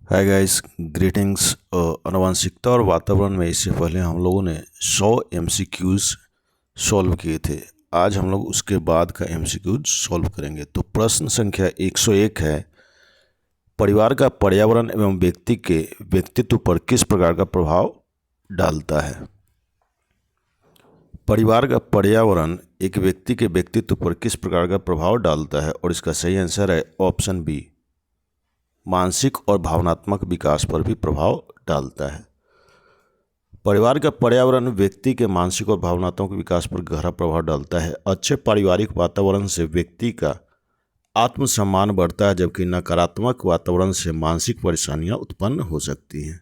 Hi guys, greetings. आनुवंशिकता और वातावरण में इससे पहले हम लोगों ने 100 एमसीक्यूज सॉल्व किए थे। आज हम लोग उसके बाद का एमसीक्यूज सॉल्व करेंगे। तो प्रश्न संख्या 101 है, परिवार का पर्यावरण एवं व्यक्ति के व्यक्तित्व पर किस प्रकार का प्रभाव डालता है। परिवार का पर्यावरण एक व्यक्ति के व्यक्तित्व पर किस प्रकार का प्रभाव डालता है, और इसका सही आंसर है ऑप्शन बी, मानसिक और भावनात्मक विकास पर भी प्रभाव डालता है। परिवार का पर्यावरण व्यक्ति के मानसिक और भावनात्मक विकास पर गहरा प्रभाव डालता है। अच्छे पारिवारिक वातावरण से व्यक्ति का आत्मसम्मान बढ़ता है, जबकि नकारात्मक वातावरण से मानसिक परेशानियां उत्पन्न हो सकती हैं।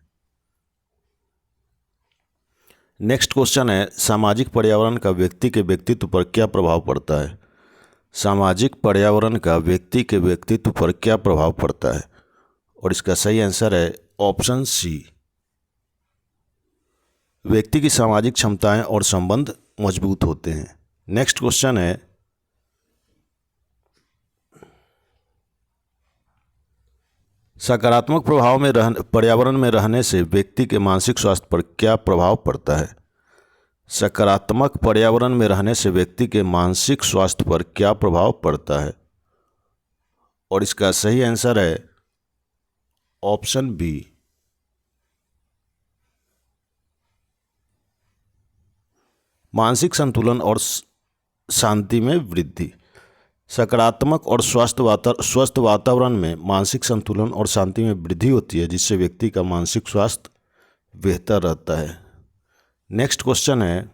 नेक्स्ट क्वेश्चन है, सामाजिक पर्यावरण का व्यक्ति के व्यक्तित्व पर क्या प्रभाव पड़ता है। सामाजिक पर्यावरण का व्यक्ति के व्यक्तित्व पर क्या प्रभाव पड़ता है, और इसका सही आंसर है ऑप्शन सी, व्यक्ति की सामाजिक क्षमताएं और संबंध मजबूत होते हैं। नेक्स्ट क्वेश्चन है, सकारात्मक प्रभाव में पर्यावरण में रहने से व्यक्ति के मानसिक स्वास्थ्य पर क्या प्रभाव पड़ता है। सकारात्मक पर्यावरण में रहने से व्यक्ति के मानसिक स्वास्थ्य पर क्या प्रभाव पड़ता है, और इसका सही आंसर है ऑप्शन बी, मानसिक संतुलन और शांति में वृद्धि। सकारात्मक और स्वस्थ वातावरण में मानसिक संतुलन और शांति में वृद्धि होती है, जिससे व्यक्ति का मानसिक स्वास्थ्य बेहतर रहता है। नेक्स्ट क्वेश्चन है,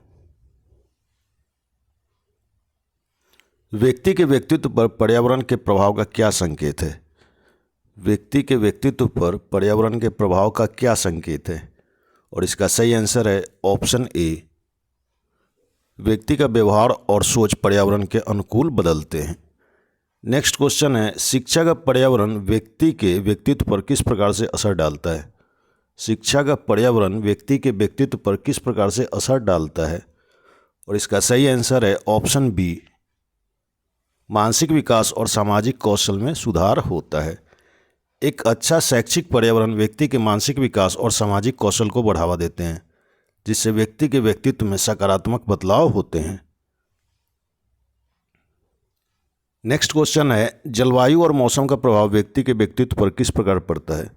व्यक्ति के व्यक्तित्व पर पर्यावरण के प्रभाव का क्या संकेत है। व्यक्ति के व्यक्तित्व पर पर्यावरण के प्रभाव का क्या संकेत है, और इसका सही आंसर है ऑप्शन ए, व्यक्ति का व्यवहार और सोच पर्यावरण के अनुकूल बदलते हैं। नेक्स्ट क्वेश्चन है, शिक्षा का पर्यावरण व्यक्ति के व्यक्तित्व पर किस प्रकार से असर डालता है। शिक्षा का पर्यावरण व्यक्ति के व्यक्तित्व पर किस प्रकार से असर डालता है, और इसका सही आंसर है ऑप्शन बी, मानसिक विकास और सामाजिक कौशल में सुधार होता है। एक अच्छा शैक्षिक पर्यावरण व्यक्ति के मानसिक विकास और सामाजिक कौशल को बढ़ावा देते हैं, जिससे व्यक्ति के व्यक्तित्व में सकारात्मक बदलाव होते हैं। नेक्स्ट क्वेश्चन है, जलवायु और मौसम का प्रभाव व्यक्ति के व्यक्तित्व पर किस प्रकार पड़ता है।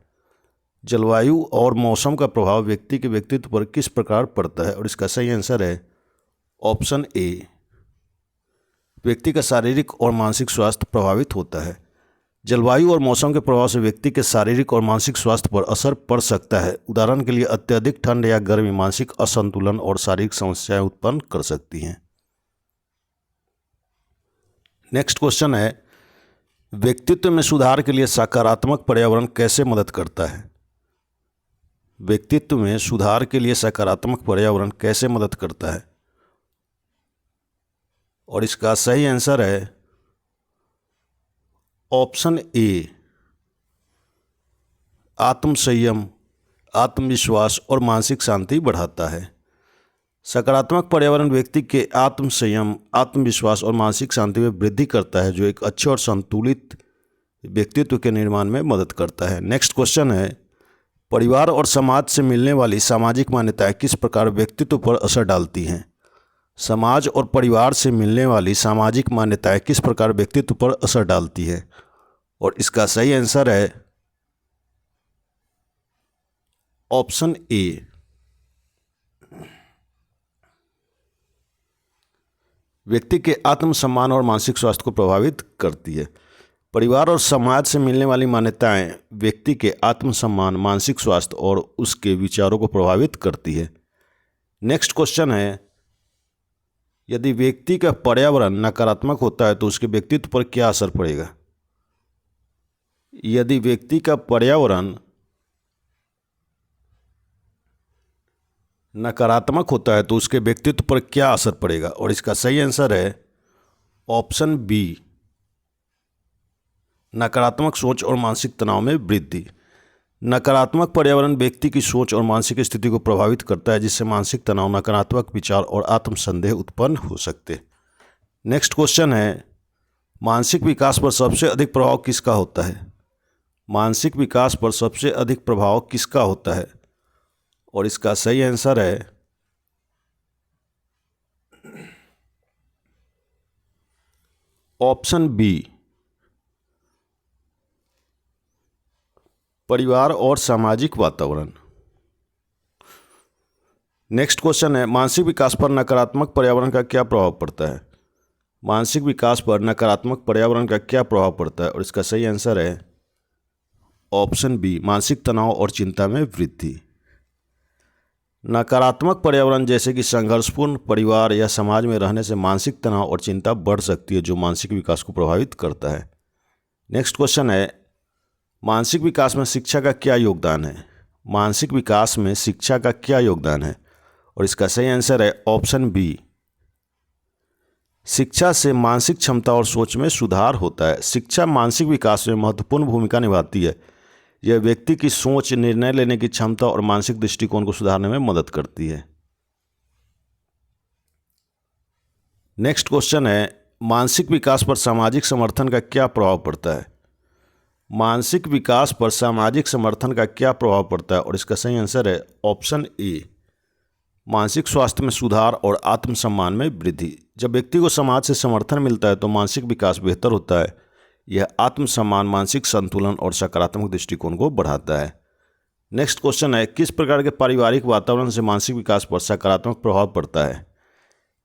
जलवायु और मौसम का प्रभाव व्यक्ति के व्यक्तित्व पर किस प्रकार पड़ता है, और इसका सही आंसर है ऑप्शन ए, व्यक्ति का शारीरिक और मानसिक स्वास्थ्य प्रभावित होता है। जलवायु और मौसम के प्रभाव से व्यक्ति के शारीरिक और मानसिक स्वास्थ्य पर असर पड़ सकता है। उदाहरण के लिए अत्यधिक ठंड या गर्मी मानसिक असंतुलन और शारीरिक समस्याएं उत्पन्न कर सकती हैं। नेक्स्ट क्वेश्चन है, व्यक्तित्व में सुधार के लिए सकारात्मक पर्यावरण कैसे मदद करता है। व्यक्तित्व में सुधार के लिए सकारात्मक पर्यावरण कैसे मदद करता है, और इसका सही आंसर है ऑप्शन ए, आत्मसंयम, आत्मविश्वास और मानसिक शांति बढ़ाता है। सकारात्मक पर्यावरण व्यक्ति के आत्मसंयम, आत्मविश्वास और मानसिक शांति में वृद्धि करता है, जो एक अच्छे और संतुलित व्यक्तित्व के निर्माण में मदद करता है। नेक्स्ट क्वेश्चन है, परिवार और समाज से मिलने वाली सामाजिक मान्यताएं किस प्रकार व्यक्तित्व पर असर डालती हैं। समाज और परिवार से मिलने वाली सामाजिक मान्यताएं किस प्रकार व्यक्तित्व पर असर डालती है, और इसका सही आंसर है ऑप्शन ए, व्यक्ति के आत्मसम्मान और मानसिक स्वास्थ्य को प्रभावित करती है। परिवार और समाज से मिलने वाली मान्यताएं व्यक्ति के आत्मसम्मान, मानसिक स्वास्थ्य और उसके विचारों को प्रभावित करती है। नेक्स्ट क्वेश्चन है, यदि व्यक्ति का पर्यावरण नकारात्मक होता है तो उसके व्यक्तित्व पर क्या असर पड़ेगा। यदि व्यक्ति का पर्यावरण नकारात्मक होता है तो उसके व्यक्तित्व पर क्या असर पड़ेगा, और इसका सही आंसर है ऑप्शन बी, नकारात्मक सोच और मानसिक तनाव में वृद्धि। नकारात्मक पर्यावरण व्यक्ति की सोच और मानसिक स्थिति को प्रभावित करता है, जिससे मानसिक तनाव, नकारात्मक विचार और आत्मसंदेह उत्पन्न हो सकते। नेक्स्ट क्वेश्चन है, मानसिक विकास पर सबसे अधिक प्रभाव किसका होता है। मानसिक विकास पर सबसे अधिक प्रभाव किसका होता है? और इसका सही आंसर है ऑप्शन बी, परिवार और सामाजिक वातावरण। नेक्स्ट क्वेश्चन है, मानसिक विकास पर नकारात्मक पर्यावरण का क्या प्रभाव पड़ता है? मानसिक विकास पर नकारात्मक पर्यावरण का क्या प्रभाव पड़ता है? और इसका सही आंसर है ऑप्शन बी, मानसिक तनाव और चिंता में वृद्धि। नकारात्मक पर्यावरण जैसे कि संघर्षपूर्ण परिवार या समाज में रहने से मानसिक तनाव और चिंता बढ़ सकती है, जो मानसिक विकास को प्रभावित करता है। नेक्स्ट क्वेश्चन है, मानसिक विकास में शिक्षा का क्या योगदान है? मानसिक विकास में शिक्षा का क्या योगदान है? और इसका सही आंसर है ऑप्शन बी, शिक्षा से मानसिक क्षमता और सोच में सुधार होता है। शिक्षा मानसिक विकास में महत्वपूर्ण भूमिका निभाती है। यह व्यक्ति की सोच, निर्णय लेने की क्षमता और मानसिक दृष्टिकोण को सुधारने में मदद करती है। नेक्स्ट क्वेश्चन है, मानसिक विकास पर सामाजिक समर्थन का क्या प्रभाव पड़ता है? मानसिक विकास पर सामाजिक समर्थन का क्या प्रभाव पड़ता है? और इसका सही आंसर है ऑप्शन ए, मानसिक स्वास्थ्य में सुधार और आत्मसम्मान में वृद्धि। जब व्यक्ति को समाज से समर्थन मिलता है तो मानसिक विकास बेहतर होता है। यह आत्मसम्मान, मानसिक संतुलन और सकारात्मक दृष्टिकोण को बढ़ाता है। नेक्स्ट क्वेश्चन है, किस प्रकार के पारिवारिक वातावरण से मानसिक विकास पर सकारात्मक प्रभाव पड़ता है?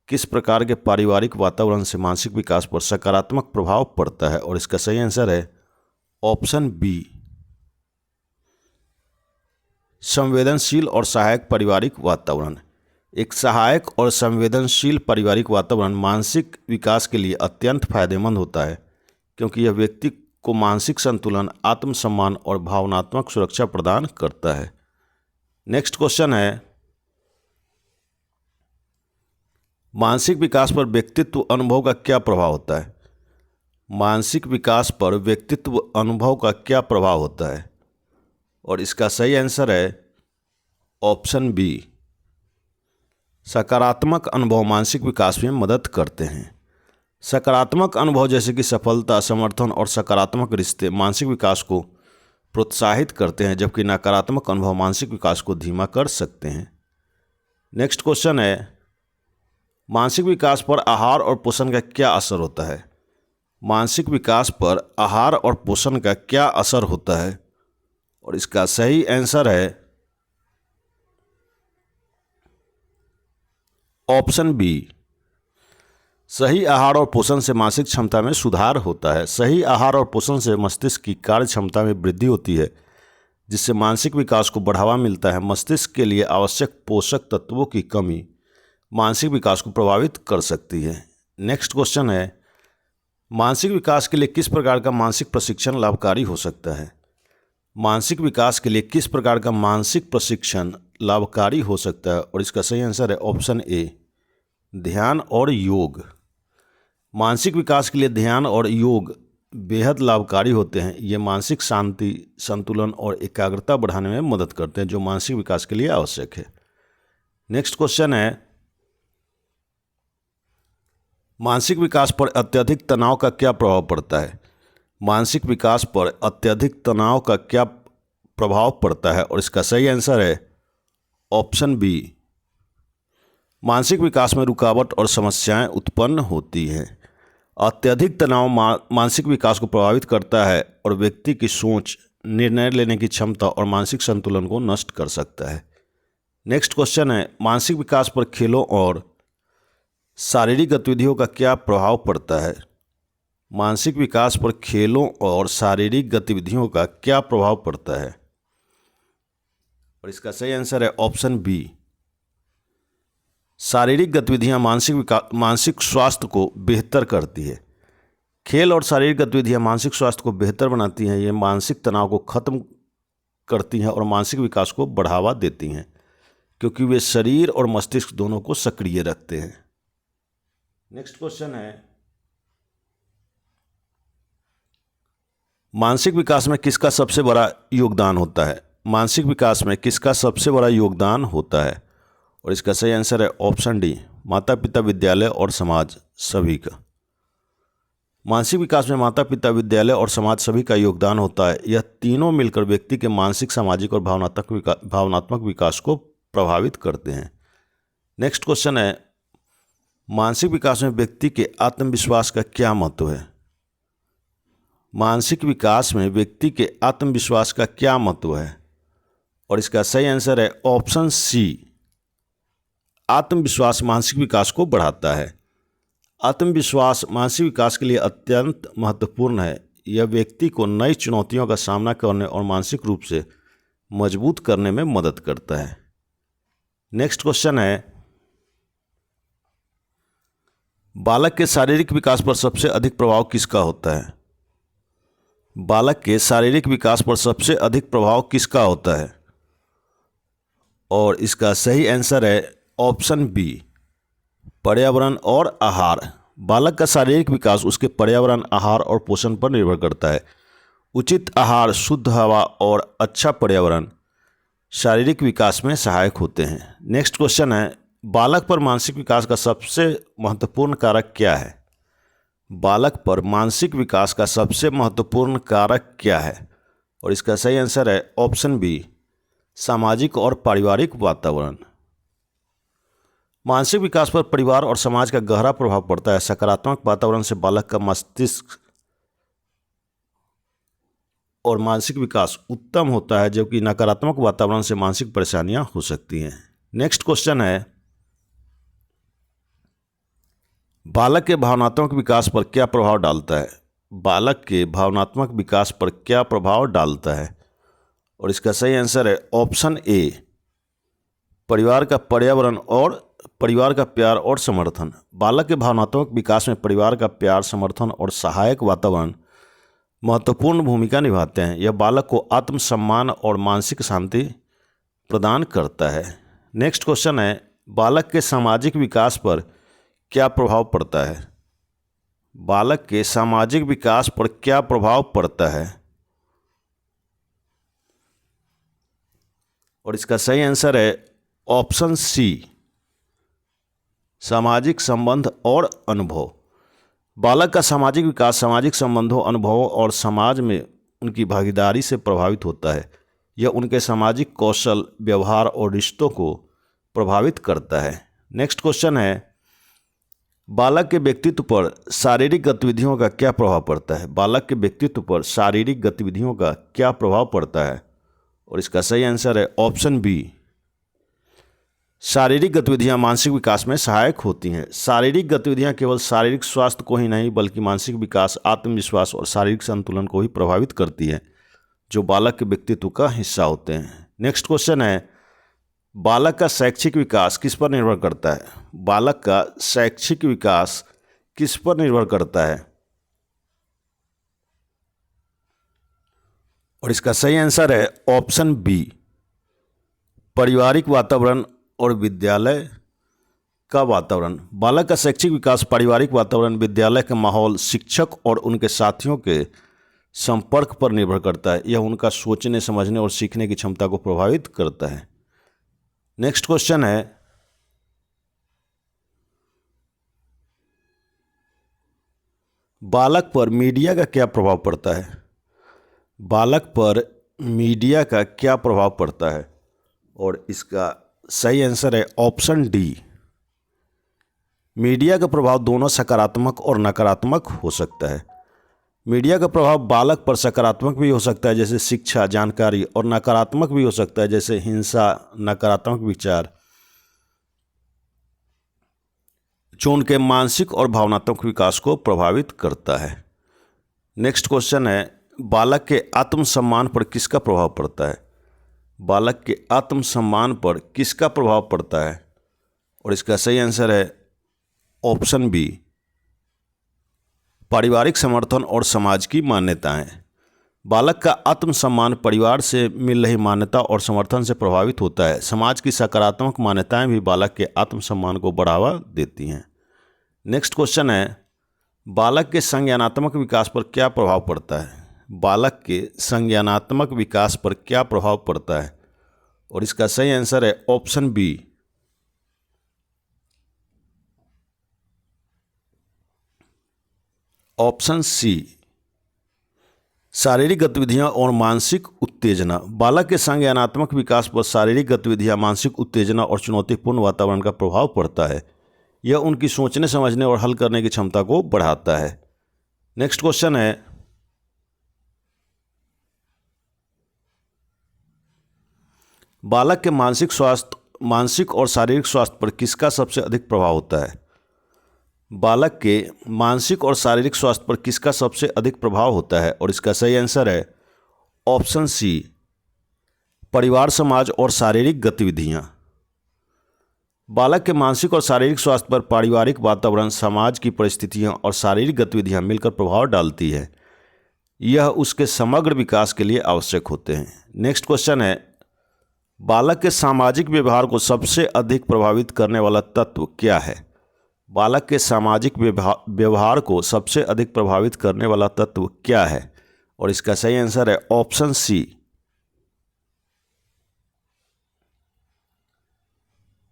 किस प्रकार के पारिवारिक वातावरण से मानसिक विकास पर सकारात्मक प्रभाव पड़ता है? और इसका सही आंसर है ऑप्शन बी, संवेदनशील और सहायक पारिवारिक वातावरण। एक सहायक और संवेदनशील पारिवारिक वातावरण मानसिक विकास के लिए अत्यंत फायदेमंद होता है, क्योंकि यह व्यक्ति को मानसिक संतुलन, आत्मसम्मान और भावनात्मक सुरक्षा प्रदान करता है। नेक्स्ट क्वेश्चन है, मानसिक विकास पर व्यक्तित्व अनुभव का क्या प्रभाव होता है? मानसिक विकास पर व्यक्तित्व अनुभव का क्या प्रभाव होता है? और इसका सही आंसर है ऑप्शन बी, सकारात्मक अनुभव मानसिक विकास में मदद करते हैं। सकारात्मक अनुभव जैसे कि सफलता, समर्थन और सकारात्मक रिश्ते मानसिक विकास को प्रोत्साहित करते हैं, जबकि नकारात्मक अनुभव मानसिक विकास को धीमा कर सकते हैं। नेक्स्ट क्वेश्चन है, मानसिक विकास पर आहार और पोषण का क्या असर होता है? मानसिक विकास पर आहार और पोषण का क्या असर होता है? और इसका सही आंसर है ऑप्शन बी, सही आहार और पोषण से मानसिक क्षमता में सुधार होता है। सही आहार और पोषण से मस्तिष्क की कार्य क्षमता में वृद्धि होती है, जिससे मानसिक विकास को बढ़ावा मिलता है। मस्तिष्क के लिए आवश्यक पोषक तत्वों की कमी मानसिक विकास को प्रभावित कर सकती है। नेक्स्ट क्वेश्चन है, मानसिक विकास के लिए किस प्रकार का मानसिक प्रशिक्षण लाभकारी हो सकता है? मानसिक विकास के लिए किस प्रकार का मानसिक प्रशिक्षण लाभकारी हो सकता है? और इसका सही आंसर है ऑप्शन ए, ध्यान और योग। मानसिक विकास के लिए ध्यान और योग बेहद लाभकारी होते हैं। ये मानसिक शांति, संतुलन और एकाग्रता बढ़ाने में मदद करते हैं, जो मानसिक विकास के लिए आवश्यक है। नेक्स्ट क्वेश्चन है, मानसिक विकास पर अत्यधिक तनाव का क्या प्रभाव पड़ता है? मानसिक विकास पर अत्यधिक तनाव का क्या प्रभाव पड़ता है? और इसका सही आंसर है ऑप्शन बी, मानसिक विकास में रुकावट और समस्याएं उत्पन्न होती हैं। अत्यधिक तनाव मानसिक विकास को प्रभावित करता है और व्यक्ति की सोच, निर्णय लेने की क्षमता और मानसिक संतुलन को नष्ट कर सकता है। नेक्स्ट क्वेश्चन है, मानसिक विकास पर खेलों और शारीरिक गतिविधियों का क्या प्रभाव पड़ता है? मानसिक विकास पर खेलों और शारीरिक गतिविधियों का क्या प्रभाव पड़ता है? और इसका सही आंसर है ऑप्शन बी, शारीरिक गतिविधियां मानसिक स्वास्थ्य को बेहतर करती है। खेल और शारीरिक गतिविधियां मानसिक स्वास्थ्य को बेहतर बनाती हैं। ये मानसिक तनाव को खत्म करती हैं और मानसिक विकास को बढ़ावा देती हैं, क्योंकि वे शरीर और मस्तिष्क दोनों को सक्रिय रखते हैं। नेक्स्ट क्वेश्चन है, मानसिक विकास में किसका सबसे बड़ा योगदान होता है? मानसिक विकास में किसका सबसे बड़ा योगदान होता है? और इसका सही आंसर है ऑप्शन डी, माता पिता, विद्यालय और समाज सभी का। मानसिक विकास में माता पिता, विद्यालय और समाज सभी का योगदान होता है। यह तीनों मिलकर व्यक्ति के मानसिक, सामाजिक और भावनात्मक विकास को प्रभावित करते हैं। नेक्स्ट क्वेश्चन है, मानसिक विकास में व्यक्ति के आत्मविश्वास का क्या महत्व है? मानसिक विकास में व्यक्ति के आत्मविश्वास का क्या महत्व है? और इसका सही आंसर है ऑप्शन सी, आत्मविश्वास मानसिक विकास को बढ़ाता है। आत्मविश्वास मानसिक विकास के लिए अत्यंत महत्वपूर्ण है। यह व्यक्ति को नई चुनौतियों का सामना करने और मानसिक रूप से मजबूत करने में मदद करता है। नेक्स्ट क्वेश्चन है, बालक के शारीरिक विकास पर सबसे अधिक प्रभाव किसका होता है? बालक के शारीरिक विकास पर सबसे अधिक प्रभाव किसका होता है? और इसका सही आंसर है ऑप्शन बी, पर्यावरण और आहार। बालक का शारीरिक विकास उसके पर्यावरण, आहार और पोषण पर निर्भर करता है। उचित आहार, शुद्ध हवा और अच्छा पर्यावरण शारीरिक विकास में सहायक होते हैं। नेक्स्ट क्वेश्चन है, बालक पर मानसिक विकास का सबसे महत्वपूर्ण कारक क्या है? बालक पर मानसिक विकास का सबसे महत्वपूर्ण कारक क्या है? और इसका सही आंसर है ऑप्शन बी, सामाजिक और पारिवारिक वातावरण। मानसिक विकास पर परिवार और समाज का गहरा प्रभाव पड़ता है। सकारात्मक वातावरण से बालक का मस्तिष्क और मानसिक विकास उत्तम होता है, जबकि नकारात्मक वातावरण से मानसिक परेशानियां हो सकती हैं। नेक्स्ट क्वेश्चन है, बालक के भावनात्मक विकास पर क्या प्रभाव डालता है? बालक के भावनात्मक विकास पर क्या प्रभाव डालता है? और इसका सही आंसर है ऑप्शन ए, परिवार का पर्यावरण और परिवार का प्यार और समर्थन। बालक के भावनात्मक विकास में परिवार का प्यार, समर्थन और सहायक वातावरण महत्वपूर्ण भूमिका निभाते हैं। यह बालक को आत्मसम्मान और मानसिक शांति प्रदान करता है। नेक्स्ट क्वेश्चन है, बालक के सामाजिक विकास पर क्या प्रभाव पड़ता है? बालक के सामाजिक विकास पर क्या प्रभाव पड़ता है? और इसका सही आंसर है ऑप्शन सी, सामाजिक संबंध और अनुभव। बालक का सामाजिक विकास सामाजिक संबंधों, अनुभवों और समाज में उनकी भागीदारी से प्रभावित होता है। यह उनके सामाजिक कौशल, व्यवहार और रिश्तों को प्रभावित करता है। नेक्स्ट क्वेश्चन है, बालक के व्यक्तित्व पर शारीरिक गतिविधियों का क्या प्रभाव पड़ता है? बालक के व्यक्तित्व पर शारीरिक गतिविधियों का क्या प्रभाव पड़ता है? और इसका सही आंसर है ऑप्शन बी, शारीरिक गतिविधियां मानसिक विकास में सहायक होती हैं। शारीरिक गतिविधियां केवल शारीरिक स्वास्थ्य को ही नहीं बल्कि मानसिक विकास, आत्मविश्वास और शारीरिक संतुलन को भी प्रभावित करती है, जो बालक के व्यक्तित्व का हिस्सा होते हैं। नेक्स्ट क्वेश्चन है, बालक का शैक्षिक विकास किस पर निर्भर करता है? बालक का शैक्षिक विकास किस पर निर्भर करता है? और इसका सही आंसर है ऑप्शन बी, पारिवारिक वातावरण और विद्यालय का वातावरण। बालक का शैक्षिक विकास पारिवारिक वातावरण, विद्यालय का माहौल, शिक्षक और उनके साथियों के संपर्क पर निर्भर करता है। यह उनका सोचने, समझने और सीखने की क्षमता को प्रभावित करता है। नेक्स्ट क्वेश्चन है, बालक पर मीडिया का क्या प्रभाव पड़ता है? बालक पर मीडिया का क्या प्रभाव पड़ता है? और इसका सही आंसर है ऑप्शन डी, मीडिया का प्रभाव दोनों सकारात्मक और नकारात्मक हो सकता है। मीडिया का प्रभाव बालक पर सकारात्मक भी हो सकता है, जैसे शिक्षा, जानकारी, और नकारात्मक भी हो सकता है, जैसे हिंसा, नकारात्मक विचार, जो उनके मानसिक और भावनात्मक विकास को प्रभावित करता है। नेक्स्ट क्वेश्चन है, बालक के आत्मसम्मान पर किसका प्रभाव पड़ता है? बालक के आत्मसम्मान पर किसका प्रभाव पड़ता है? और इसका सही आंसर है ऑप्शन बी, पारिवारिक समर्थन और समाज की मान्यताएं। बालक का आत्मसम्मान परिवार से मिल रही मान्यता और समर्थन से प्रभावित होता है। समाज की सकारात्मक मान्यताएं भी बालक के आत्मसम्मान को बढ़ावा देती हैं। नेक्स्ट क्वेश्चन है, बालक के संज्ञानात्मक विकास पर क्या प्रभाव पड़ता है? बालक के संज्ञानात्मक विकास पर क्या प्रभाव पड़ता है? और इसका सही आंसर है ऑप्शन बी, ऑप्शन सी शारीरिक गतिविधियां और मानसिक उत्तेजना। बालक के संज्ञानात्मक विकास पर शारीरिक गतिविधियां, मानसिक उत्तेजना और चुनौतीपूर्ण वातावरण का प्रभाव पड़ता है। यह उनकी सोचने, समझने और हल करने की क्षमता को बढ़ाता है। नेक्स्ट क्वेश्चन है, बालक के मानसिक और शारीरिक स्वास्थ्य पर किसका सबसे अधिक प्रभाव होता है? बालक के मानसिक और शारीरिक स्वास्थ्य पर किसका सबसे अधिक प्रभाव होता है? और इसका सही आंसर है ऑप्शन सी परिवार, समाज और शारीरिक गतिविधियां। बालक के मानसिक और शारीरिक स्वास्थ्य पर पारिवारिक वातावरण, समाज की परिस्थितियां और शारीरिक गतिविधियां मिलकर प्रभाव डालती है। यह उसके समग्र विकास के लिए आवश्यक होते हैं। नेक्स्ट क्वेश्चन है, बालक के सामाजिक व्यवहार को सबसे अधिक प्रभावित करने वाला तत्व क्या है? बालक के सामाजिक व्यवहार को सबसे अधिक प्रभावित करने वाला तत्व क्या है? और इसका सही आंसर है ऑप्शन सी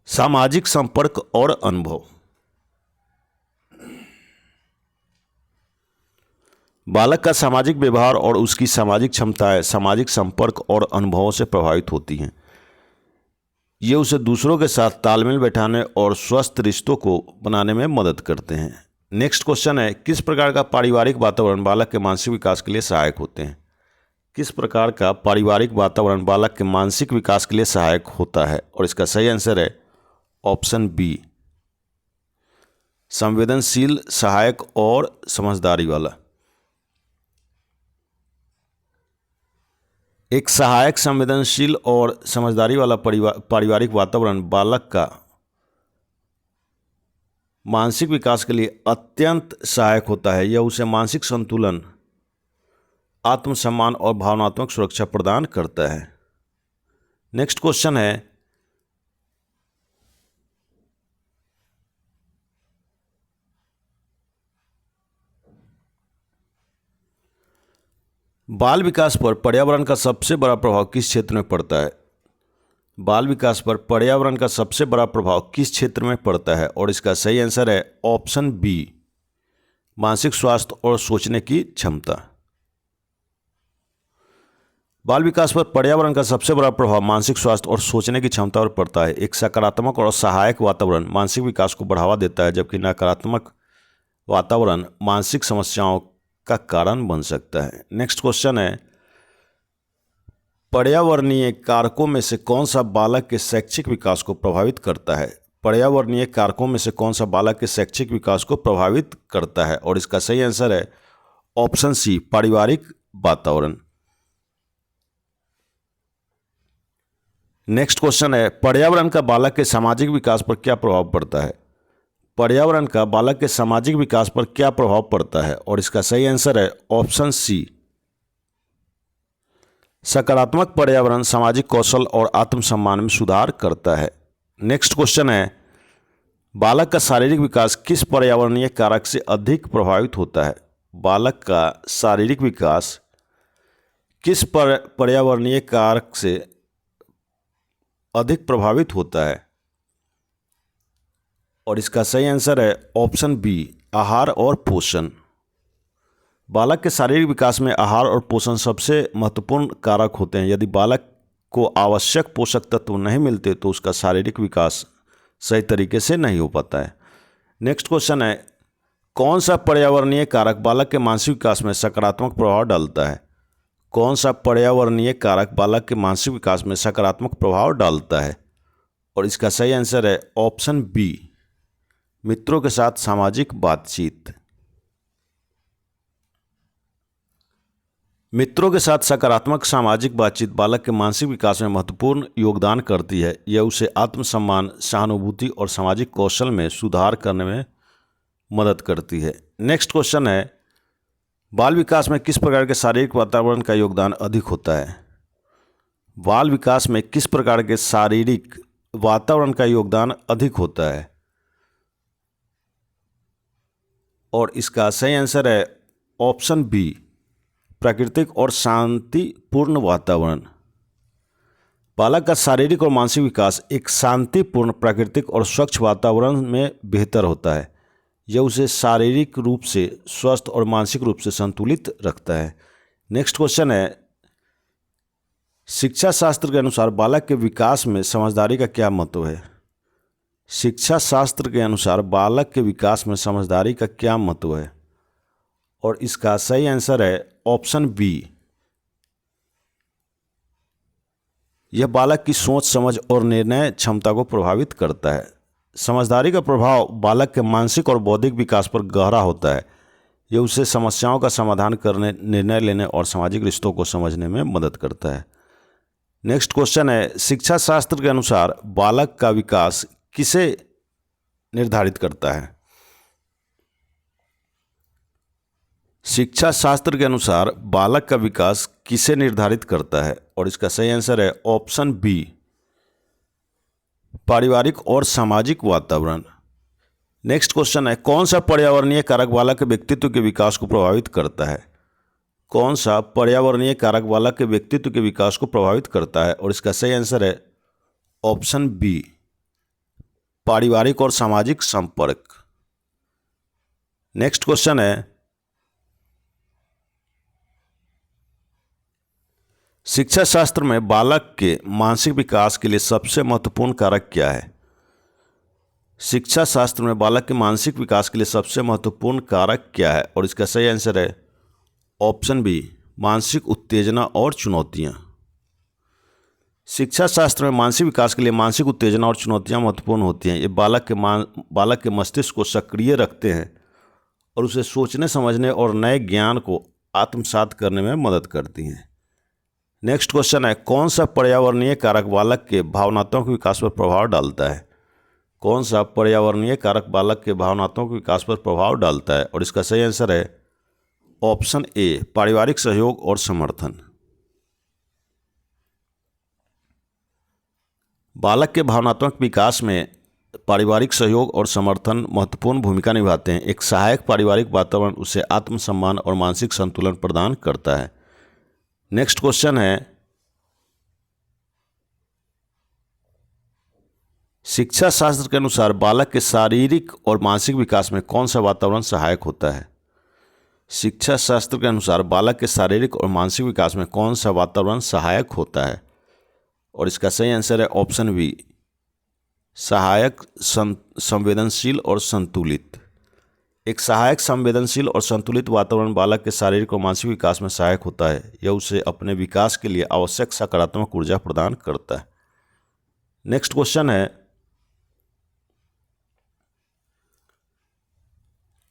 सामाजिक संपर्क और अनुभव। बालक का सामाजिक व्यवहार और उसकी सामाजिक क्षमताएं सामाजिक संपर्क और अनुभवों से प्रभावित होती हैं। ये उसे दूसरों के साथ तालमेल बैठाने और स्वस्थ रिश्तों को बनाने में मदद करते हैं। नेक्स्ट क्वेश्चन है, किस प्रकार का पारिवारिक वातावरण बालक के मानसिक विकास के लिए सहायक होते हैं? किस प्रकार का पारिवारिक वातावरण बालक के मानसिक विकास के लिए सहायक होता है? और इसका सही आंसर है ऑप्शन बी संवेदनशील, सहायक और समझदारी वाला। एक सहायक, संवेदनशील और समझदारी वाला पारिवारिक वातावरण बालक का मानसिक विकास के लिए अत्यंत सहायक होता है। यह उसे मानसिक संतुलन, आत्मसम्मान और भावनात्मक सुरक्षा प्रदान करता है। नेक्स्ट क्वेश्चन है, बाल विकास पर पर्यावरण का सबसे बड़ा प्रभाव किस क्षेत्र में पड़ता है? बाल विकास पर पर्यावरण का सबसे बड़ा प्रभाव किस क्षेत्र में पड़ता है? और इसका सही आंसर है ऑप्शन बी मानसिक स्वास्थ्य और सोचने की क्षमता। बाल विकास पर पर्यावरण का सबसे बड़ा प्रभाव मानसिक स्वास्थ्य और सोचने की क्षमता पर पड़ता है। एक सकारात्मक और सहायक वातावरण मानसिक विकास को बढ़ावा देता है, जबकि नकारात्मक वातावरण मानसिक समस्याओं का कारण बन सकता है। नेक्स्ट क्वेश्चन है, पर्यावरणीय कारकों में से कौन सा बालक के शैक्षिक विकास को प्रभावित करता है? पर्यावरणीय कारकों में से कौन सा बालक के शैक्षिक विकास को प्रभावित करता है? और इसका सही आंसर है ऑप्शन सी पारिवारिक वातावरण। नेक्स्ट क्वेश्चन है, पर्यावरण का बालक के सामाजिक विकास पर क्या प्रभाव पड़ता है? पर्यावरण का बालक के सामाजिक विकास पर क्या प्रभाव पड़ता है? और इसका सही आंसर है ऑप्शन सी सकारात्मक पर्यावरण सामाजिक कौशल और आत्मसम्मान में सुधार करता है। नेक्स्ट क्वेश्चन है, बालक का शारीरिक विकास किस पर्यावरणीय कारक से अधिक प्रभावित होता है? बालक का शारीरिक विकास किस पर्यावरणीय कारक से अधिक प्रभावित होता है? और इसका सही आंसर है ऑप्शन बी आहार और पोषण। बालक के शारीरिक विकास में आहार और पोषण सबसे महत्वपूर्ण कारक होते हैं। यदि बालक को आवश्यक पोषक तत्व नहीं मिलते तो उसका शारीरिक विकास सही तरीके से नहीं हो पाता है। नेक्स्ट क्वेश्चन है, कौन सा पर्यावरणीय कारक बालक के मानसिक विकास में सकारात्मक प्रभाव डालता है? कौन सा पर्यावरणीय कारक बालक के मानसिक विकास में सकारात्मक प्रभाव डालता है? और इसका सही आंसर है ऑप्शन बी मित्रों के साथ सामाजिक बातचीत। मित्रों के साथ सकारात्मक सामाजिक बातचीत बालक के मानसिक विकास में महत्वपूर्ण योगदान करती है। यह उसे आत्मसम्मान, सहानुभूति और सामाजिक कौशल में सुधार करने में मदद करती है। नेक्स्ट क्वेश्चन है, बाल विकास में किस प्रकार के शारीरिक वातावरण का योगदान अधिक होता है? बाल विकास में किस प्रकार के शारीरिक वातावरण का योगदान अधिक होता है? और इसका सही आंसर है ऑप्शन बी प्राकृतिक और शांतिपूर्ण वातावरण। बालक का शारीरिक और मानसिक विकास एक शांतिपूर्ण, प्राकृतिक और स्वच्छ वातावरण में बेहतर होता है। यह उसे शारीरिक रूप से स्वस्थ और मानसिक रूप से संतुलित रखता है। नेक्स्ट क्वेश्चन है, शिक्षा शास्त्र के अनुसार बालक के विकास में समझदारी का क्या महत्व है? शिक्षा शास्त्र के अनुसार बालक के विकास में समझदारी का क्या महत्व है? और इसका सही आंसर है ऑप्शन बी। यह बालक की सोच समझ और निर्णय क्षमता को प्रभावित करता है। समझदारी का प्रभाव बालक के मानसिक और बौद्धिक विकास पर गहरा होता है। यह उसे समस्याओं का समाधान करने, निर्णय लेने और सामाजिक रिश्तों को समझने में मदद करता है। नेक्स्ट क्वेश्चन है, शिक्षा शास्त्र के अनुसार बालक का विकास किसे निर्धारित करता है? शिक्षा शास्त्र के अनुसार बालक का विकास किसे निर्धारित करता है? और इसका सही आंसर है ऑप्शन बी, पारिवारिक और सामाजिक वातावरण। नेक्स्ट क्वेश्चन है, कौन सा पर्यावरणीय कारक बालक के व्यक्तित्व के विकास को प्रभावित करता है? कौन सा पर्यावरणीय कारक बालक के व्यक्तित्व के विकास को प्रभावित करता है? और इसका सही आंसर है ऑप्शन बी, पारिवारिक और सामाजिक संपर्क। नेक्स्ट क्वेश्चन है, शिक्षा शास्त्र में बालक के मानसिक विकास के लिए सबसे महत्वपूर्ण कारक क्या है? शिक्षा शास्त्र में बालक के मानसिक विकास के लिए सबसे महत्वपूर्ण कारक क्या है? और इसका सही आंसर है ऑप्शन बी, मानसिक उत्तेजना और चुनौतियां। शिक्षा शास्त्र में मानसिक विकास के लिए मानसिक उत्तेजना और चुनौतियां महत्वपूर्ण होती हैं। ये बालक के मस्तिष्क को सक्रिय रखते हैं और उसे सोचने समझने और नए ज्ञान को आत्मसात करने में मदद करती हैं। नेक्स्ट क्वेश्चन है, कौन सा पर्यावरणीय कारक बालक के भावनात्मक विकास पर प्रभाव डालता है? कौन सा पर्यावरणीय कारक बालक के भावनात्मक विकास पर प्रभाव डालता है? और इसका सही आंसर है ऑप्शन ए, पारिवारिक सहयोग और समर्थन। बालक के भावनात्मक विकास में पारिवारिक सहयोग और समर्थन महत्वपूर्ण भूमिका निभाते हैं। एक सहायक पारिवारिक वातावरण उसे आत्मसम्मान और मानसिक संतुलन प्रदान करता है। नेक्स्ट क्वेश्चन है, शिक्षा शास्त्र के अनुसार बालक के शारीरिक और मानसिक विकास में कौन सा वातावरण सहायक होता है? शिक्षा शास्त्र के अनुसार बालक के शारीरिक और मानसिक विकास में कौन सा वातावरण सहायक होता है? और इसका सही आंसर है ऑप्शन बी, सहायक, संवेदनशील और संतुलित। एक सहायक, संवेदनशील और संतुलित वातावरण बालक के शारीरिक और मानसिक विकास में सहायक होता है। यह उसे अपने विकास के लिए आवश्यक सकारात्मक ऊर्जा प्रदान करता है। नेक्स्ट क्वेश्चन है,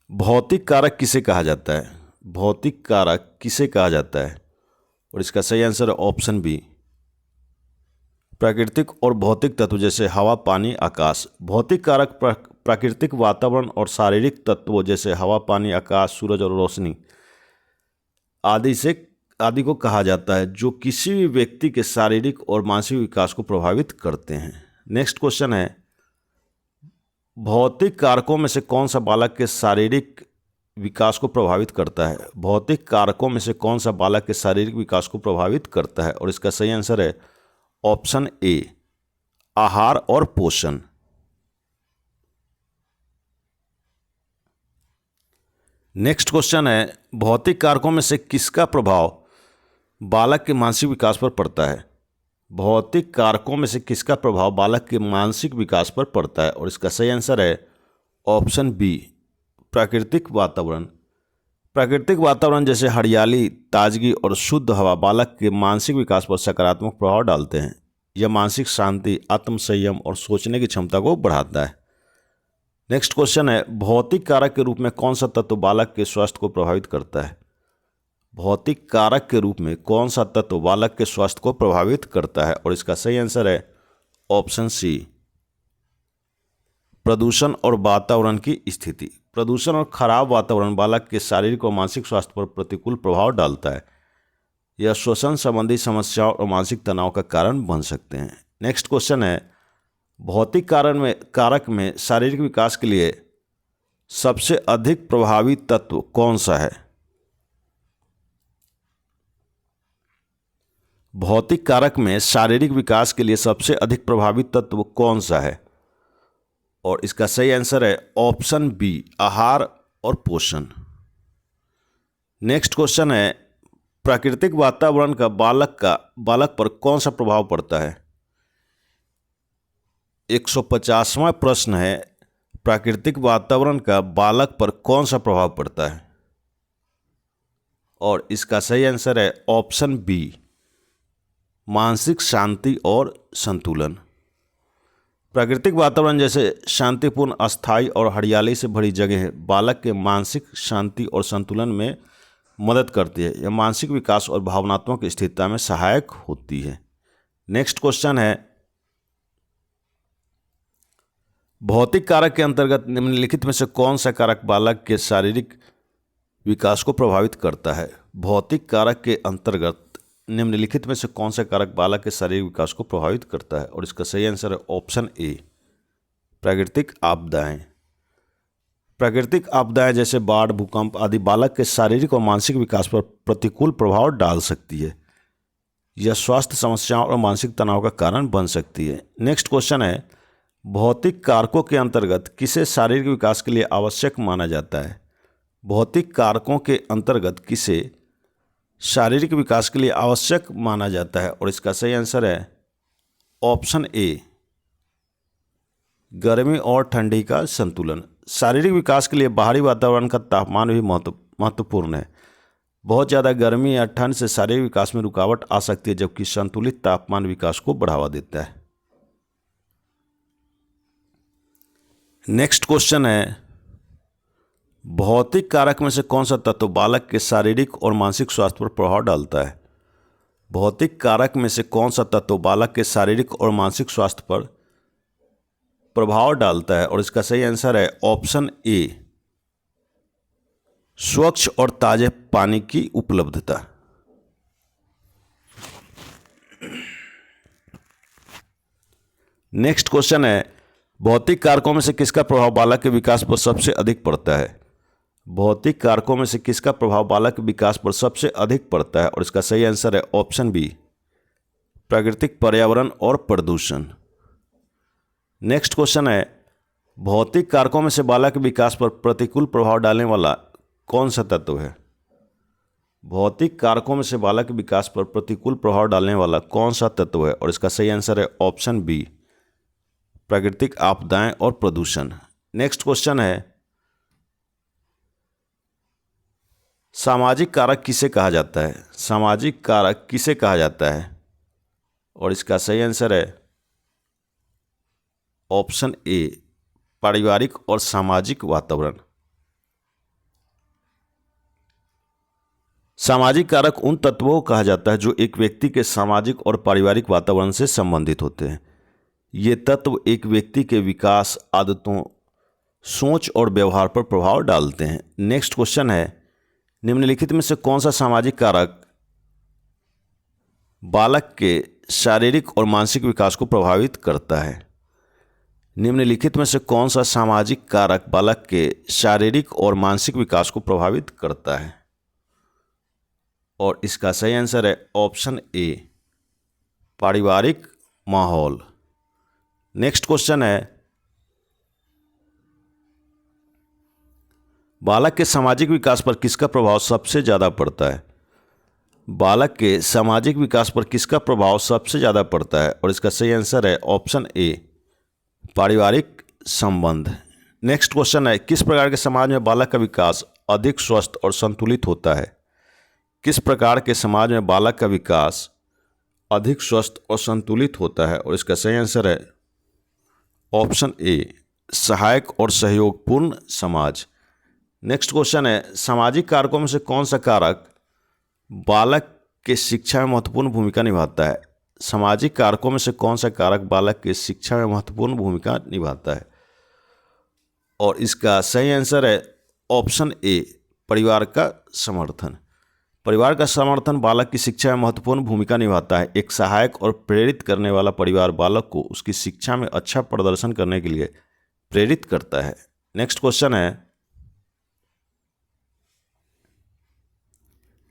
भौतिक कारक किसे कहा जाता है? भौतिक कारक किसे कहा जाता है? और इसका सही आंसर है ऑप्शन बी, प्राकृतिक और भौतिक तत्व जैसे हवा, पानी, आकाश। भौतिक कारक प्राकृतिक वातावरण और शारीरिक तत्वों जैसे हवा, पानी, आकाश, सूरज और रोशनी आदि को कहा जाता है, जो किसी भी व्यक्ति के शारीरिक और मानसिक विकास को प्रभावित करते हैं। नेक्स्ट क्वेश्चन है, भौतिक कारकों में से कौन सा बालक के शारीरिक विकास को प्रभावित करता है? भौतिक कारकों में से कौन सा बालक के शारीरिक विकास को प्रभावित करता है? और इसका सही आंसर है ऑप्शन ए, आहार और पोषण। नेक्स्ट क्वेश्चन है, भौतिक कारकों में से किसका प्रभाव बालक के मानसिक विकास पर पड़ता है? भौतिक कारकों में से किसका प्रभाव बालक के मानसिक विकास पर पड़ता है? और इसका सही आंसर है ऑप्शन बी, प्राकृतिक वातावरण। प्राकृतिक वातावरण जैसे हरियाली, ताजगी और शुद्ध हवा बालक के मानसिक विकास पर सकारात्मक प्रभाव डालते हैं। यह मानसिक शांति, आत्मसंयम और सोचने की क्षमता को बढ़ाता है। नेक्स्ट क्वेश्चन है, भौतिक कारक के रूप में कौन सा तत्व बालक के स्वास्थ्य को प्रभावित करता है? भौतिक कारक के रूप में कौन सा तत्व बालक के स्वास्थ्य को प्रभावित करता है? और इसका सही आंसर है ऑप्शन सी, प्रदूषण और वातावरण की स्थिति। प्रदूषण और खराब वातावरण बालक के शारीरिक और मानसिक स्वास्थ्य पर प्रतिकूल प्रभाव डालता है। यह श्वसन संबंधी समस्याओं और मानसिक तनाव का कारण बन सकते हैं। नेक्स्ट क्वेश्चन है, भौतिक कारक में शारीरिक विकास के लिए सबसे अधिक प्रभावी तत्व कौन सा है? भौतिक कारक में शारीरिक विकास के लिए सबसे अधिक प्रभावी तत्व कौन सा है? और इसका सही आंसर है ऑप्शन बी, आहार और पोषण। नेक्स्ट क्वेश्चन है, प्राकृतिक वातावरण का बालक पर कौन सा प्रभाव पड़ता है? 150वां प्रश्न है, प्राकृतिक वातावरण का बालक पर कौन सा प्रभाव पड़ता है? और इसका सही आंसर है ऑप्शन बी, मानसिक शांति और संतुलन। प्राकृतिक वातावरण जैसे शांतिपूर्ण, अस्थायी और हरियाली से भरी जगह बालक के मानसिक शांति और संतुलन में मदद करती है। यह मानसिक विकास और भावनात्मक स्थिरता में सहायक होती है। नेक्स्ट क्वेश्चन है, भौतिक कारक के अंतर्गत निम्नलिखित में से कौन सा कारक बालक के शारीरिक विकास को प्रभावित करता है? भौतिक कारक के अंतर्गत निम्नलिखित में से कौन सा कारक बालक के शारीरिक विकास को प्रभावित करता है? और इसका सही आंसर है ऑप्शन ए, प्राकृतिक आपदाएं। प्राकृतिक आपदाएं जैसे बाढ़, भूकंप आदि बालक के शारीरिक और मानसिक विकास पर प्रतिकूल प्रभाव डाल सकती है। यह स्वास्थ्य समस्याओं और मानसिक तनाव का कारण बन सकती है। नेक्स्ट क्वेश्चन है, भौतिक कारकों के अंतर्गत किसे शारीरिक विकास के लिए आवश्यक माना जाता है? भौतिक कारकों के अंतर्गत किसे शारीरिक विकास के लिए आवश्यक माना जाता है? और इसका सही आंसर है ऑप्शन ए, गर्मी और ठंडी का संतुलन। शारीरिक विकास के लिए बाहरी वातावरण का तापमान भी महत्वपूर्ण है। बहुत ज़्यादा गर्मी या ठंड से शारीरिक विकास में रुकावट आ सकती है, जबकि संतुलित तापमान विकास को बढ़ावा देता है। नेक्स्ट क्वेश्चन है, भौतिक कारक में से कौन सा तत्व बालक के शारीरिक और मानसिक स्वास्थ्य पर प्रभाव डालता है? भौतिक कारक में से कौन सा तत्व बालक के शारीरिक और मानसिक स्वास्थ्य पर प्रभाव डालता है? और इसका सही आंसर है ऑप्शन ए, स्वच्छ और ताजे पानी की उपलब्धता। नेक्स्ट क्वेश्चन है, भौतिक कारकों में से किसका प्रभाव बालक के विकास पर सबसे अधिक पड़ता है? भौतिक कारकों में से किसका प्रभाव बालक के विकास पर सबसे अधिक पड़ता है? और इसका सही आंसर है ऑप्शन बी, प्राकृतिक पर्यावरण और प्रदूषण। नेक्स्ट क्वेश्चन है, भौतिक कारकों में से बालक के विकास पर प्रतिकूल प्रभाव डालने वाला कौन सा तत्व है? भौतिक कारकों में से बालक के विकास पर प्रतिकूल प्रभाव डालने वाला कौन सा तत्व है? और इसका सही आंसर है ऑप्शन बी, प्राकृतिक आपदाएं और प्रदूषण। नेक्स्ट क्वेश्चन है, सामाजिक कारक किसे कहा जाता है? सामाजिक कारक किसे कहा जाता है? और इसका सही आंसर है ऑप्शन ए, पारिवारिक और सामाजिक वातावरण। सामाजिक कारक उन तत्वों को कहा जाता है जो एक व्यक्ति के सामाजिक और पारिवारिक वातावरण से संबंधित होते हैं। ये तत्व एक व्यक्ति के विकास, आदतों, सोच और व्यवहार पर प्रभाव डालते हैं। नेक्स्ट क्वेश्चन है, निम्नलिखित में से कौन सा सामाजिक कारक बालक के शारीरिक और मानसिक विकास को प्रभावित करता है? निम्नलिखित में से कौन सा सामाजिक कारक बालक के शारीरिक और मानसिक विकास को प्रभावित करता है? और इसका सही आंसर है ऑप्शन ए, पारिवारिक माहौल। नेक्स्ट क्वेश्चन है, बालक के सामाजिक विकास पर किसका प्रभाव सबसे ज़्यादा पड़ता है? बालक के सामाजिक विकास पर किसका प्रभाव सबसे ज़्यादा पड़ता है? और इसका सही आंसर है ऑप्शन ए, पारिवारिक संबंध। नेक्स्ट क्वेश्चन है, किस प्रकार के समाज में बालक का विकास अधिक स्वस्थ और संतुलित होता है? किस प्रकार के समाज में बालक का विकास अधिक स्वस्थ और संतुलित होता है? और इसका सही आंसर है ऑप्शन ए, सहायक और सहयोगपूर्ण समाज। नेक्स्ट क्वेश्चन है, सामाजिक कारकों में से कौन सा कारक बालक के शिक्षा में महत्वपूर्ण भूमिका निभाता है? सामाजिक कारकों में से कौन सा कारक बालक के शिक्षा में महत्वपूर्ण भूमिका निभाता है? और इसका सही आंसर है ऑप्शन ए, परिवार का समर्थन। परिवार का समर्थन बालक की शिक्षा में महत्वपूर्ण भूमिका निभाता है। एक सहायक और प्रेरित करने वाला परिवार बालक को उसकी शिक्षा में अच्छा प्रदर्शन करने के लिए प्रेरित करता है। नेक्स्ट क्वेश्चन है,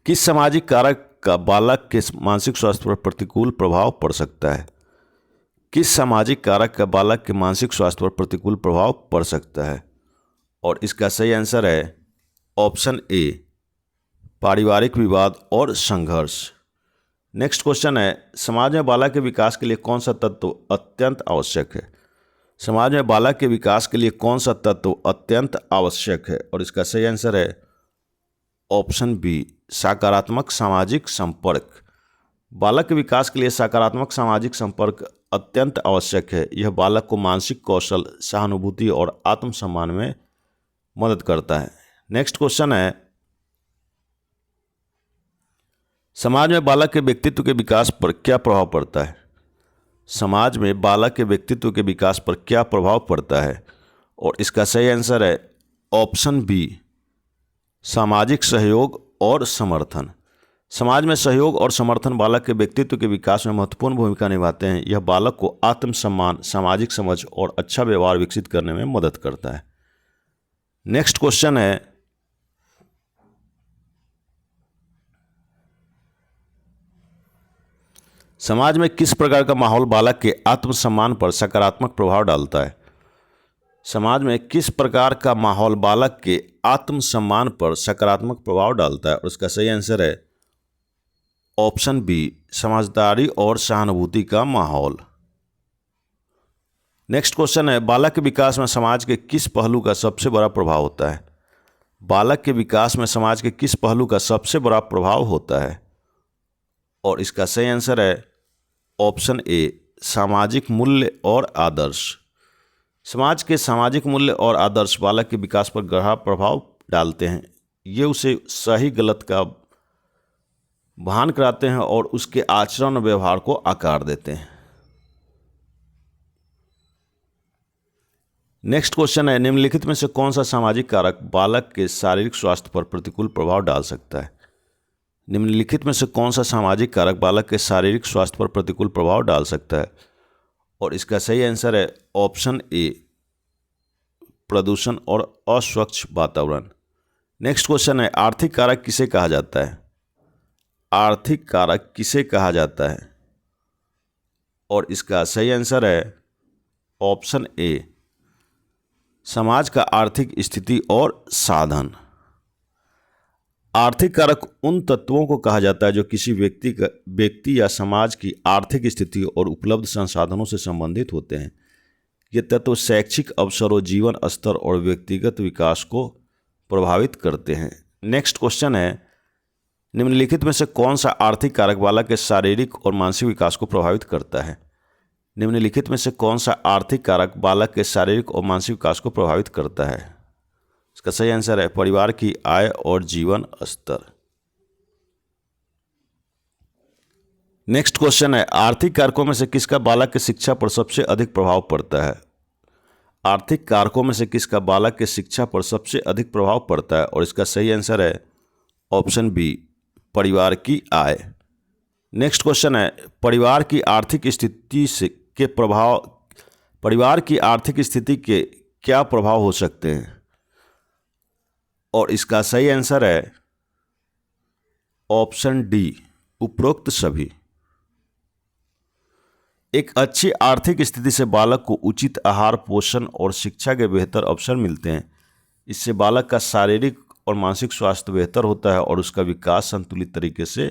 किस सामाजिक कारक का बालक के मानसिक स्वास्थ्य पर प्रतिकूल प्रभाव पड़ सकता है? किस सामाजिक कारक का बालक के मानसिक स्वास्थ्य पर प्रतिकूल प्रभाव पड़ सकता है? और इसका सही आंसर है ऑप्शन ए, पारिवारिक विवाद और संघर्ष। नेक्स्ट क्वेश्चन है, समाज में बालक के विकास के लिए कौन सा तत्व अत्यंत आवश्यक है? समाज में बालक के विकास के लिए कौन सा तत्व अत्यंत आवश्यक है? और इसका सही आंसर है ऑप्शन बी, सकारात्मक सामाजिक संपर्क। बालक के विकास के लिए सकारात्मक सामाजिक संपर्क अत्यंत आवश्यक है। यह बालक को मानसिक कौशल, सहानुभूति और आत्मसम्मान में मदद करता है। नेक्स्ट क्वेश्चन है, समाज में बालक के व्यक्तित्व के विकास पर क्या प्रभाव पड़ता है? समाज में बालक के व्यक्तित्व के विकास पर क्या प्रभाव पड़ता है? और इसका सही आंसर है ऑप्शन बी, सामाजिक सहयोग और समर्थन। समाज में सहयोग और समर्थन बालक के व्यक्तित्व के विकास में महत्वपूर्ण भूमिका निभाते हैं। यह बालक को आत्मसम्मान, सामाजिक समझ और अच्छा व्यवहार विकसित करने में मदद करता है। नेक्स्ट क्वेश्चन है, समाज में किस प्रकार का माहौल बालक के आत्मसम्मान पर सकारात्मक प्रभाव डालता है? समाज में किस प्रकार का माहौल बालक के आत्मसम्मान पर सकारात्मक प्रभाव डालता है? और इसका सही आंसर है ऑप्शन बी, समझदारी और सहानुभूति का माहौल। नेक्स्ट क्वेश्चन है, बालक के विकास में समाज के किस पहलू का सबसे बड़ा प्रभाव होता है? बालक के विकास में समाज के किस पहलू का सबसे बड़ा प्रभाव होता है? और इसका सही आंसर है ऑप्शन ए, सामाजिक मूल्य और आदर्श। समाज के सामाजिक मूल्य और आदर्श बालक के विकास पर गहरा प्रभाव डालते हैं। ये उसे सही गलत का भान कराते हैं और उसके आचरण और व्यवहार को आकार देते हैं। नेक्स्ट क्वेश्चन है, निम्नलिखित में से कौन सा सामाजिक कारक बालक के शारीरिक स्वास्थ्य पर प्रतिकूल प्रभाव डाल सकता है? निम्नलिखित में से कौन सा सामाजिक कारक बालक के शारीरिक स्वास्थ्य पर प्रतिकूल प्रभाव डाल सकता है? और इसका सही आंसर है ऑप्शन ए, प्रदूषण और अस्वच्छ वातावरण। नेक्स्ट क्वेश्चन है, आर्थिक कारक किसे कहा जाता है? आर्थिक कारक किसे कहा जाता है? और इसका सही आंसर है ऑप्शन ए, समाज का आर्थिक स्थिति और साधन। आर्थिक कारक उन तत्वों को कहा जाता है जो किसी व्यक्ति या समाज की आर्थिक स्थिति और उपलब्ध संसाधनों से संबंधित होते हैं। ये तत्व शैक्षिक अवसरों, जीवन स्तर और व्यक्तिगत विकास को प्रभावित करते हैं। नेक्स्ट क्वेश्चन है, निम्नलिखित में से कौन सा आर्थिक कारक बालक के शारीरिक और मानसिक विकास को प्रभावित करता है? निम्नलिखित में से कौन सा आर्थिक कारक बालक के शारीरिक और मानसिक विकास को प्रभावित करता है? इसका सही आंसर है परिवार की आय और जीवन स्तर। नेक्स्ट क्वेश्चन है, आर्थिक कारकों में से किसका बालक की शिक्षा पर सबसे अधिक प्रभाव पड़ता है? आर्थिक कारकों में से किसका बालक की शिक्षा पर सबसे अधिक प्रभाव पड़ता है? और इसका सही आंसर है ऑप्शन बी, परिवार की आय। नेक्स्ट क्वेश्चन है, परिवार की आर्थिक स्थिति के क्या प्रभाव हो सकते हैं? और इसका सही आंसर है ऑप्शन डी, उपरोक्त सभी। एक अच्छी आर्थिक स्थिति से बालक को उचित आहार, पोषण और शिक्षा के बेहतर अवसर मिलते हैं। इससे बालक का शारीरिक और मानसिक स्वास्थ्य बेहतर होता है और उसका विकास संतुलित तरीके से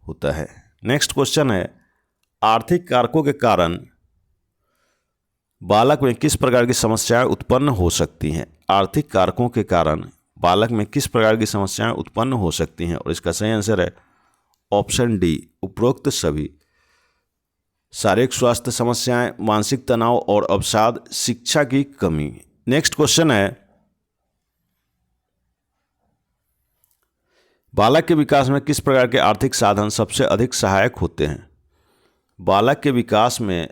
होता है। नेक्स्ट क्वेश्चन है, आर्थिक कारकों के कारण बालक में किस प्रकार की समस्याएं उत्पन्न हो सकती हैं? आर्थिक कारकों के कारण बालक में किस प्रकार की समस्याएं उत्पन्न हो सकती हैं? और इसका सही आंसर है ऑप्शन डी, उपरोक्त सभी। शारीरिक स्वास्थ्य समस्याएं, मानसिक तनाव और अवसाद, शिक्षा की कमी। नेक्स्ट क्वेश्चन है, बालक के विकास में किस प्रकार के आर्थिक साधन सबसे अधिक सहायक होते हैं? बालक के विकास में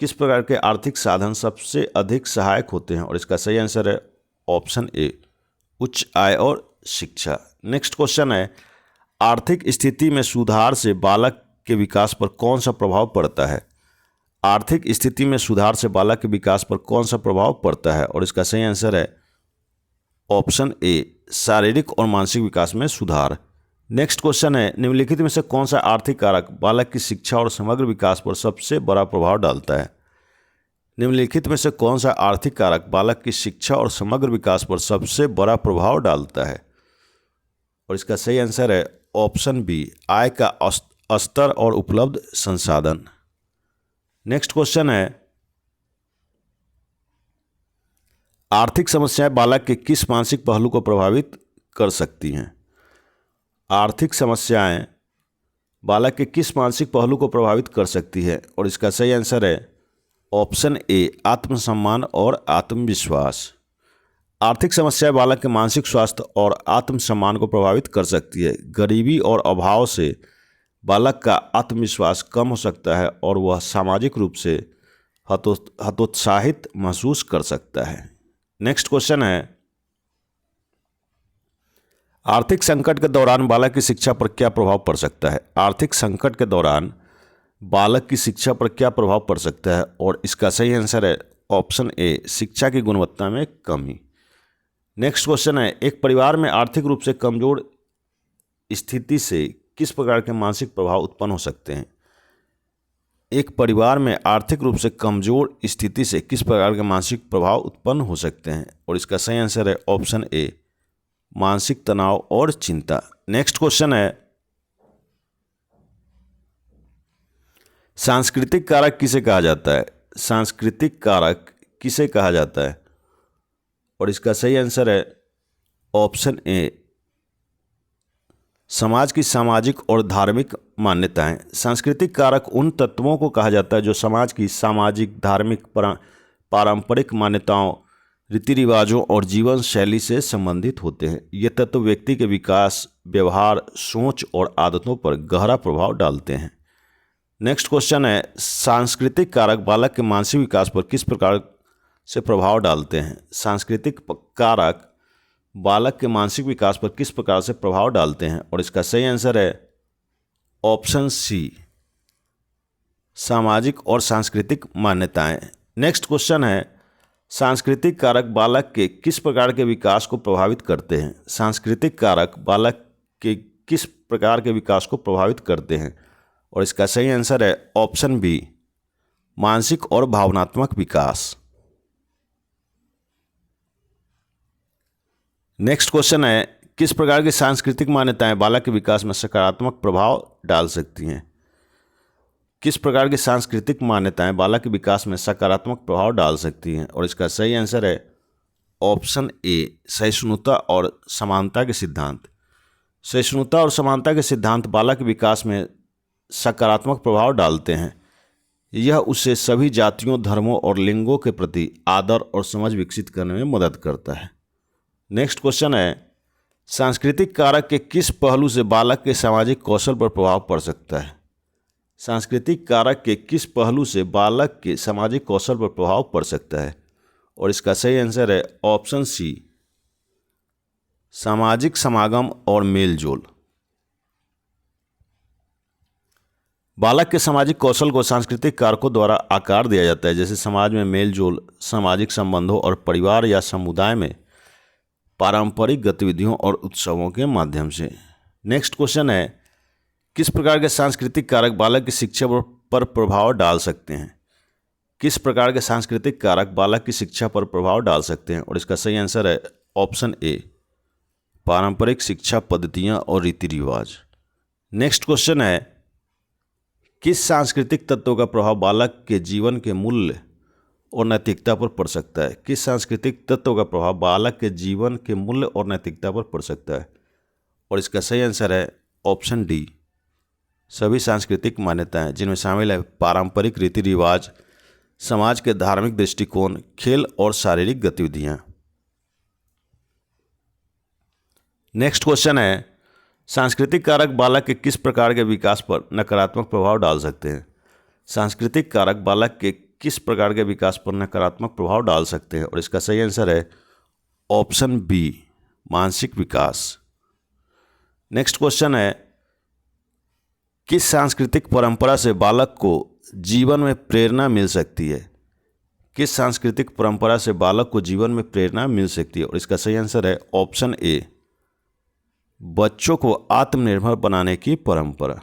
किस प्रकार के आर्थिक साधन सबसे अधिक सहायक होते हैं? और इसका सही आंसर है ऑप्शन ए, उच्च आय और शिक्षा। नेक्स्ट क्वेश्चन है, आर्थिक स्थिति में सुधार से बालक के विकास पर कौन सा प्रभाव पड़ता है? आर्थिक स्थिति में सुधार से बालक के विकास पर कौन सा प्रभाव पड़ता है? और इसका सही आंसर है ऑप्शन ए, शारीरिक और मानसिक विकास में सुधार। नेक्स्ट क्वेश्चन है, निम्नलिखित में से कौन सा आर्थिक कारक बालक की शिक्षा और समग्र विकास पर सबसे बड़ा प्रभाव डालता है? निम्नलिखित में से कौन सा आर्थिक कारक बालक की शिक्षा और समग्र विकास पर सबसे बड़ा प्रभाव डालता है? और इसका सही आंसर है ऑप्शन बी, आय का स्तर और उपलब्ध संसाधन। नेक्स्ट क्वेश्चन है, आर्थिक समस्याएं बालक के किस मानसिक पहलू को प्रभावित कर सकती हैं? आर्थिक समस्याएं बालक के किस मानसिक पहलू को प्रभावित कर सकती है? और इसका सही आंसर है ऑप्शन ए, आत्मसम्मान और आत्मविश्वास। आर्थिक समस्याएं बालक के मानसिक स्वास्थ्य और आत्मसम्मान को प्रभावित कर सकती है। गरीबी और अभाव से बालक का आत्मविश्वास कम हो सकता है और वह सामाजिक रूप से हतोत्साहित महसूस कर सकता है। नेक्स्ट क्वेश्चन है, आर्थिक संकट के दौरान बालक की शिक्षा पर क्या प्रभाव पड़ सकता है? आर्थिक संकट के दौरान बालक की शिक्षा पर क्या प्रभाव पड़ सकता है? और इसका सही आंसर है ऑप्शन ए, शिक्षा की गुणवत्ता में कमी। नेक्स्ट क्वेश्चन है, एक परिवार में आर्थिक रूप से कमजोर स्थिति से किस प्रकार के मानसिक प्रभाव उत्पन्न हो सकते हैं? एक परिवार में आर्थिक रूप से कमजोर स्थिति से किस प्रकार के मानसिक प्रभाव उत्पन्न हो सकते हैं? और इसका सही आंसर है ऑप्शन ए, मानसिक तनाव और चिंता। नेक्स्ट क्वेश्चन है, सांस्कृतिक कारक किसे कहा जाता है? सांस्कृतिक कारक किसे कहा जाता है? और इसका सही आंसर है ऑप्शन ए, समाज की सामाजिक और धार्मिक मान्यताएं। सांस्कृतिक कारक उन तत्वों को कहा जाता है जो समाज की सामाजिक, धार्मिक, पारंपरिक मान्यताओं, रीति रिवाजों और जीवन शैली से संबंधित होते हैं। ये तत्व व्यक्ति के विकास, व्यवहार, सोच और आदतों पर गहरा प्रभाव डालते हैं। नेक्स्ट क्वेश्चन है, सांस्कृतिक कारक बालक के मानसिक विकास पर किस प्रकार से प्रभाव डालते हैं? सांस्कृतिक कारक बालक के मानसिक विकास पर किस प्रकार से प्रभाव डालते हैं? और इसका सही आंसर है ऑप्शन सी, सामाजिक और सांस्कृतिक मान्यताएं। नेक्स्ट क्वेश्चन है, सांस्कृतिक कारक बालक के किस प्रकार के विकास को प्रभावित करते हैं? सांस्कृतिक कारक बालक के किस प्रकार के विकास को प्रभावित करते हैं? और इसका सही आंसर है ऑप्शन बी, मानसिक और भावनात्मक विकास। नेक्स्ट क्वेश्चन है, किस प्रकार की सांस्कृतिक मान्यताएं बालक के विकास में सकारात्मक प्रभाव डाल सकती हैं? किस प्रकार की सांस्कृतिक मान्यताएं बालक के विकास में सकारात्मक प्रभाव डाल सकती हैं? और इसका सही आंसर है ऑप्शन ए, सहिष्णुता और समानता के सिद्धांत। सहिष्णुता और समानता के सिद्धांत बालक के विकास में सकारात्मक प्रभाव डालते हैं। यह उसे सभी जातियों, धर्मों और लिंगों के प्रति आदर और समझ विकसित करने में मदद करता है। नेक्स्ट क्वेश्चन है, सांस्कृतिक कारक के किस पहलू से बालक के सामाजिक कौशल पर प्रभाव पड़ सकता है? सांस्कृतिक कारक के किस पहलू से बालक के सामाजिक कौशल पर प्रभाव पड़ सकता है? और इसका सही आंसर है ऑप्शन सी, सामाजिक समागम और मेलजोल। बालक के सामाजिक कौशल को सांस्कृतिक कारकों द्वारा आकार दिया जाता है, जैसे समाज में मेलजोल, सामाजिक संबंधों और परिवार या समुदाय में पारंपरिक गतिविधियों और उत्सवों के माध्यम से। नेक्स्ट क्वेश्चन है, किस प्रकार के सांस्कृतिक कारक बालक की शिक्षा पर प्रभाव डाल सकते हैं? किस प्रकार के सांस्कृतिक कारक बालक की शिक्षा पर प्रभाव डाल सकते हैं? और इसका सही आंसर है ऑप्शन ए, पारंपरिक शिक्षा पद्धतियां और रीति रिवाज। नेक्स्ट क्वेश्चन है, किस सांस्कृतिक तत्वों का प्रभाव बालक के जीवन के मूल्य और नैतिकता पर पड़ सकता है? किस सांस्कृतिक तत्वों का प्रभाव बालक के जीवन के मूल्य और नैतिकता पर पड़ सकता है? और इसका सही आंसर है ऑप्शन डी, सभी सांस्कृतिक मान्यताएं, जिनमें शामिल है पारंपरिक रीति रिवाज, समाज के धार्मिक दृष्टिकोण, खेल और शारीरिक गतिविधियां। नेक्स्ट क्वेश्चन है, सांस्कृतिक कारक बालक के किस प्रकार के विकास पर नकारात्मक प्रभाव डाल सकते हैं? सांस्कृतिक कारक बालक के किस प्रकार के विकास पर नकारात्मक प्रभाव डाल सकते हैं? और इसका सही आंसर है ऑप्शन बी, मानसिक विकास। नेक्स्ट क्वेश्चन है, किस सांस्कृतिक परंपरा से बालक को जीवन में प्रेरणा मिल सकती है? किस सांस्कृतिक परंपरा से बालक को जीवन में प्रेरणा मिल सकती है? और इसका सही आंसर है ऑप्शन ए, बच्चों को आत्मनिर्भर बनाने की परंपरा।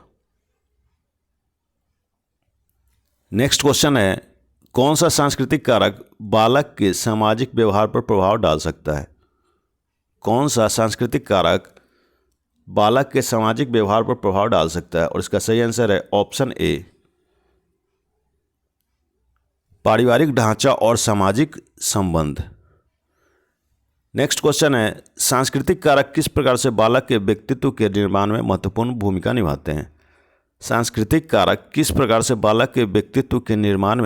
नेक्स्ट क्वेश्चन है, कौन सा सांस्कृतिक कारक बालक के सामाजिक व्यवहार पर प्रभाव डाल सकता है? कौन सा सांस्कृतिक कारक बालक के सामाजिक व्यवहार पर प्रभाव डाल सकता है? और इसका सही आंसर है ऑप्शन ए, पारिवारिक ढांचा और सामाजिक संबंध। नेक्स्ट क्वेश्चन है, सांस्कृतिक कारक किस प्रकार से बालक के व्यक्तित्व के निर्माण में महत्वपूर्ण भूमिका निभाते हैं? सांस्कृतिक कारक किस प्रकार से बालक के व्यक्तित्व के निर्माण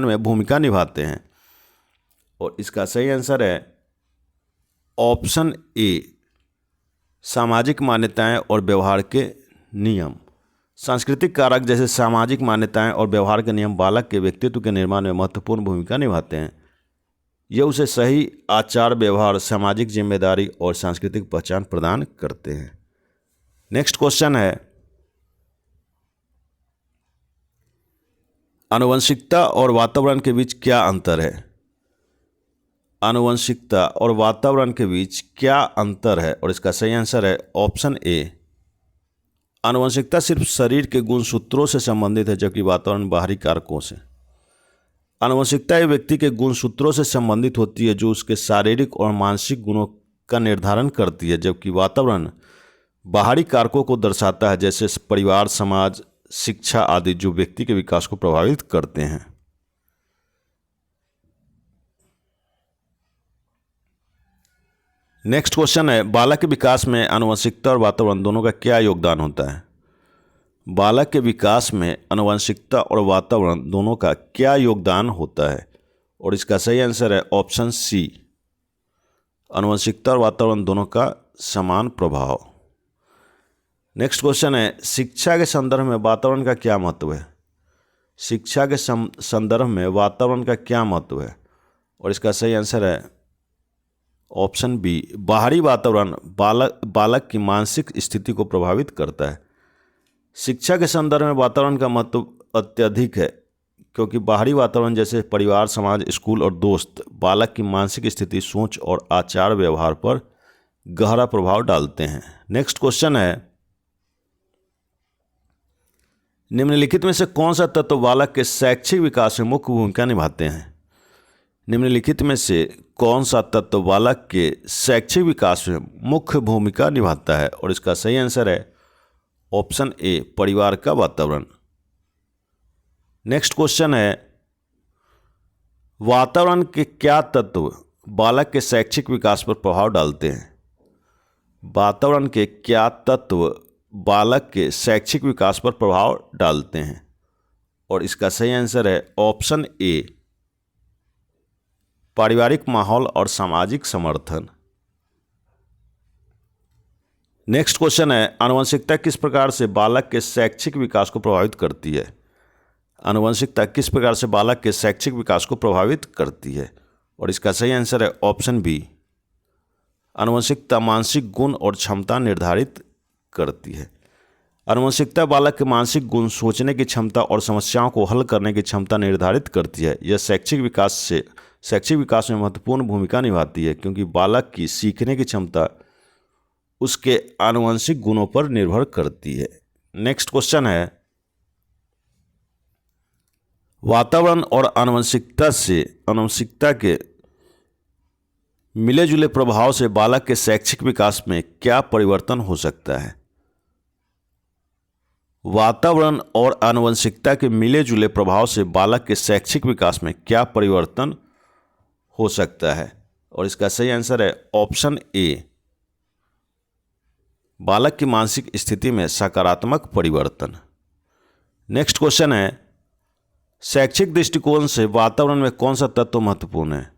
में भूमिका निभाते हैं? और इसका सही आंसर है ऑप्शन ए, सामाजिक मान्यताएं और व्यवहार के नियम। सांस्कृतिक कारक जैसे सामाजिक मान्यताएं और व्यवहार के नियम बालक के व्यक्तित्व के निर्माण में महत्वपूर्ण भूमिका निभाते हैं। ये उसे सही आचार व्यवहार, सामाजिक जिम्मेदारी और सांस्कृतिक पहचान प्रदान करते हैं। नेक्स्ट क्वेश्चन है, आनुवंशिकता और वातावरण के बीच क्या अंतर है? आनुवंशिकता और वातावरण के बीच क्या अंतर है? और इसका सही आंसर है ऑप्शन ए, आनुवंशिकता सिर्फ शरीर के गुणसूत्रों से संबंधित है, जबकि वातावरण बाहरी कारकों से। आनुवंशिकता एक व्यक्ति के गुणसूत्रों से संबंधित होती है जो उसके शारीरिक और मानसिक गुणों का निर्धारण करती है, जबकि वातावरण बाहरी कारकों को दर्शाता है, जैसे परिवार, समाज, शिक्षा आदि, जो व्यक्ति के विकास को प्रभावित करते हैं। नेक्स्ट क्वेश्चन है, बालक के विकास में आनुवंशिकता और वातावरण दोनों का क्या योगदान होता है? बालक के विकास में आनुवंशिकता और वातावरण दोनों का क्या योगदान होता है? और इसका सही आंसर है ऑप्शन सी, आनुवंशिकता और वातावरण दोनों का समान प्रभाव। नेक्स्ट क्वेश्चन है, शिक्षा के संदर्भ में वातावरण का क्या महत्व है? शिक्षा के संदर्भ में वातावरण का क्या महत्व है? और इसका सही आंसर है ऑप्शन बी, बाहरी वातावरण बालक की मानसिक स्थिति को प्रभावित करता है। शिक्षा के संदर्भ में वातावरण का महत्व अत्यधिक है, क्योंकि बाहरी वातावरण जैसे परिवार, समाज, स्कूल और दोस्त बालक की मानसिक स्थिति, सोच और आचार व्यवहार पर गहरा प्रभाव डालते हैं। नेक्स्ट क्वेश्चन है, निम्नलिखित में से कौन सा तत्व बालक के शैक्षिक विकास में मुख्य भूमिका निभाते हैं? निम्नलिखित में से कौन सा तत्व बालक के शैक्षिक विकास में मुख्य भूमिका निभाता है? और इसका सही आंसर है ऑप्शन ए, परिवार का वातावरण। नेक्स्ट क्वेश्चन है, वातावरण के क्या तत्व बालक के शैक्षिक विकास पर प्रभाव डालते हैं? वातावरण के क्या तत्व बालक के शैक्षिक विकास पर प्रभाव डालते हैं? और इसका सही आंसर है ऑप्शन ए, पारिवारिक माहौल और सामाजिक समर्थन। नेक्स्ट क्वेश्चन है, आनुवंशिकता किस प्रकार से बालक के शैक्षिक विकास को प्रभावित करती है? आनुवंशिकता किस प्रकार से बालक के शैक्षिक विकास को प्रभावित करती है? और इसका सही आंसर है ऑप्शन बी, आनुवंशिकता मानसिक गुण और क्षमता निर्धारित करती है। आनुवंशिकता बालक के मानसिक गुण, सोचने की क्षमता और समस्याओं को हल करने की क्षमता निर्धारित करती है। यह शैक्षिक विकास में महत्वपूर्ण भूमिका निभाती है, क्योंकि बालक की सीखने की क्षमता उसके आनुवंशिक गुणों पर निर्भर करती है। नेक्स्ट क्वेश्चन है, वातावरण और आनुवंशिकता के मिले जुले प्रभाव से बालक के शैक्षिक विकास में क्या परिवर्तन हो सकता है? वातावरण और आनुवंशिकता के मिले जुले प्रभाव से बालक के शैक्षिक विकास में क्या परिवर्तन हो सकता है? और इसका सही आंसर है ऑप्शन ए, बालक की मानसिक स्थिति में सकारात्मक परिवर्तन। नेक्स्ट क्वेश्चन है, शैक्षिक दृष्टिकोण से वातावरण में कौन सा तत्व महत्वपूर्ण है?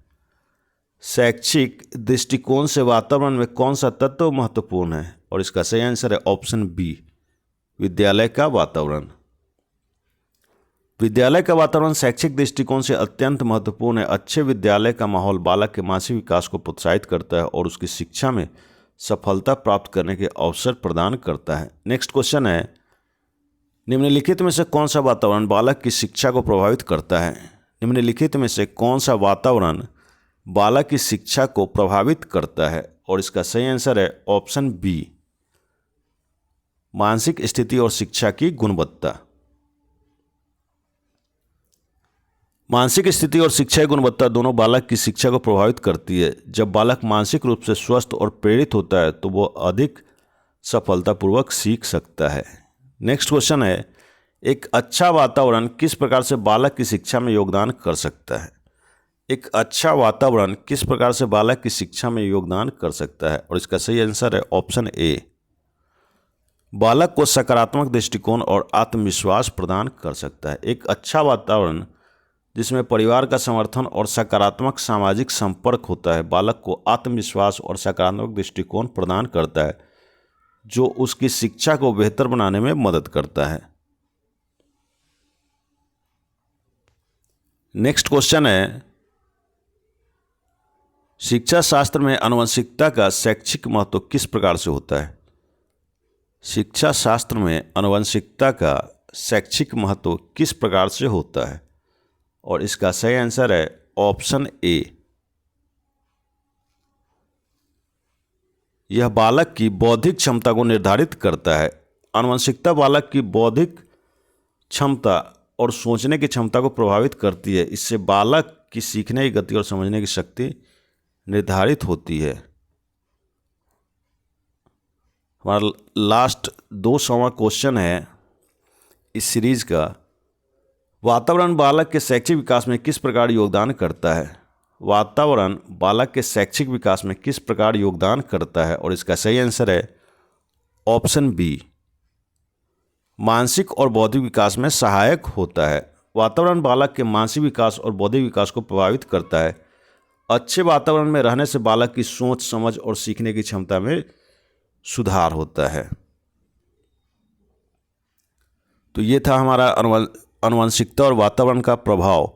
शैक्षिक दृष्टिकोण से वातावरण में कौन सा तत्व महत्वपूर्ण है? और इसका सही आंसर है ऑप्शन बी, विद्यालय का वातावरण। विद्यालय का वातावरण शैक्षिक दृष्टिकोण से अत्यंत महत्वपूर्ण है। अच्छे विद्यालय का माहौल बालक के मानसिक विकास को प्रोत्साहित करता है और उसकी शिक्षा में सफलता प्राप्त करने के अवसर प्रदान करता है। नेक्स्ट क्वेश्चन है, निम्नलिखित में से कौन सा वातावरण बालक की शिक्षा को प्रभावित करता है? निम्नलिखित में से कौन सा वातावरण बालक की शिक्षा को प्रभावित करता है? और इसका सही आंसर है ऑप्शन बी, मानसिक स्थिति और शिक्षा की गुणवत्ता। मानसिक स्थिति और शिक्षा की गुणवत्ता दोनों बालक की शिक्षा को प्रभावित करती है। जब बालक मानसिक रूप से स्वस्थ और प्रेरित होता है तो वो अधिक सफलतापूर्वक सीख सकता है। नेक्स्ट क्वेश्चन है, एक अच्छा वातावरण किस प्रकार से बालक की शिक्षा में योगदान कर सकता है? एक अच्छा वातावरण किस प्रकार से बालक की शिक्षा में योगदान कर सकता है? और इसका सही आंसर है ऑप्शन ए, बालक को सकारात्मक दृष्टिकोण और आत्मविश्वास प्रदान कर सकता है। एक अच्छा वातावरण जिसमें परिवार का समर्थन और सकारात्मक सामाजिक संपर्क होता है बालक को आत्मविश्वास और सकारात्मक दृष्टिकोण प्रदान करता है, जो उसकी शिक्षा को बेहतर बनाने में मदद करता है। नेक्स्ट क्वेश्चन है, शिक्षा शास्त्र में आनुवंशिकता का शैक्षिक महत्व किस प्रकार से होता है? शिक्षा शास्त्र में आनुवंशिकता का शैक्षिक महत्व किस प्रकार से होता है? और इसका सही आंसर है ऑप्शन ए, यह बालक की बौद्धिक क्षमता को निर्धारित करता है। आनुवंशिकता बालक की बौद्धिक क्षमता और सोचने की क्षमता को प्रभावित करती है। इससे बालक की सीखने की गति और समझने की शक्ति निर्धारित होती है। हमारा लास्ट 200वां क्वेश्चन है इस सीरीज का, वातावरण बालक के शैक्षिक विकास में किस प्रकार योगदान करता है? वातावरण बालक के शैक्षिक विकास में किस प्रकार योगदान करता है? और इसका सही आंसर है ऑप्शन बी, मानसिक और बौद्धिक विकास में सहायक होता है। वातावरण बालक के मानसिक विकास और बौद्धिक विकास को प्रभावित करता है। अच्छे वातावरण में रहने से बालक की सोच, समझ और सीखने की क्षमता में सुधार होता है। तो ये था हमारा आनुवंशिकता और वातावरण का प्रभाव,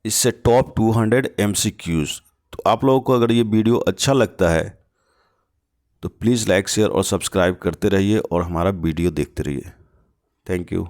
इससे टॉप 200 MCQs। तो आप लोगों को अगर ये वीडियो अच्छा लगता है तो प्लीज़ लाइक, शेयर और सब्सक्राइब करते रहिए और हमारा वीडियो देखते रहिए। Thank you.